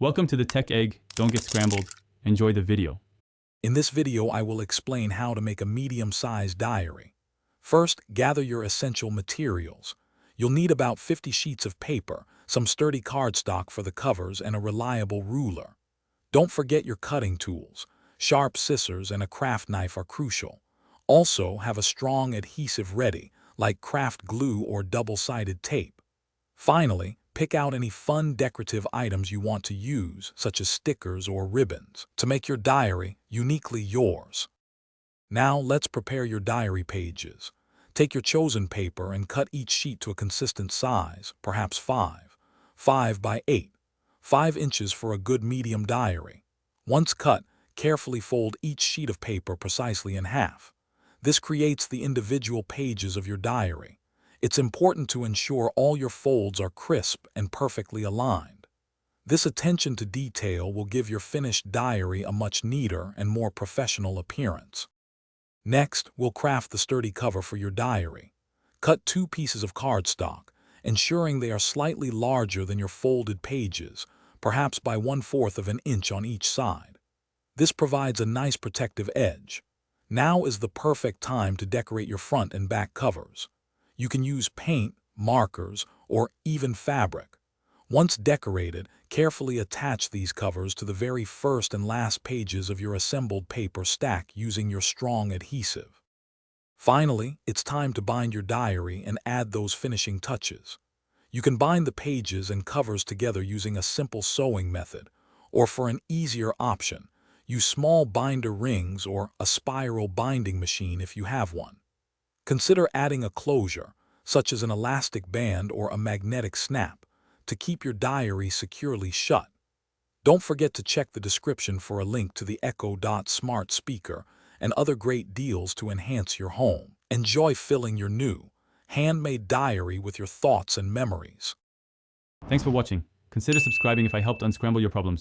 Welcome to the Tech Egg. Don't get scrambled. Enjoy the video. In this video, I will explain how to make a medium-sized diary. First, gather your essential materials. You'll need about 50 sheets of paper, some sturdy cardstock for the covers, and a reliable ruler. Don't forget your cutting tools. Sharp scissors and a craft knife are crucial. Also, have a strong adhesive ready, like craft glue or double-sided tape. Finally, pick out any fun decorative items you want to use, such as stickers or ribbons, to make your diary uniquely yours. Now let's prepare your diary pages. Take your chosen paper and cut each sheet to a consistent size, perhaps 5 by 8, 5 inches for a good medium diary. Once cut, carefully fold each sheet of paper precisely in half. This creates the individual pages of your diary. It's important to ensure all your folds are crisp and perfectly aligned. This attention to detail will give your finished diary a much neater and more professional appearance. Next, we'll craft the sturdy cover for your diary. Cut 2 pieces of cardstock, ensuring they are slightly larger than your folded pages, perhaps by 1/4 of an inch on each side. This provides a nice protective edge. Now is the perfect time to decorate your front and back covers. You can use paint, markers, or even fabric. Once decorated, carefully attach these covers to the very first and last pages of your assembled paper stack using your strong adhesive. Finally, it's time to bind your diary and add those finishing touches. You can bind the pages and covers together using a simple sewing method, or for an easier option, use small binder rings or a spiral binding machine if you have one. Consider adding a closure, such as an elastic band or a magnetic snap, to keep your diary securely shut. Don't forget to check the description for a link to the Echo Dot smart speaker and other great deals to enhance your home. Enjoy filling your new, handmade diary with your thoughts and memories. Thanks for watching. Consider subscribing if I helped unscramble your problems.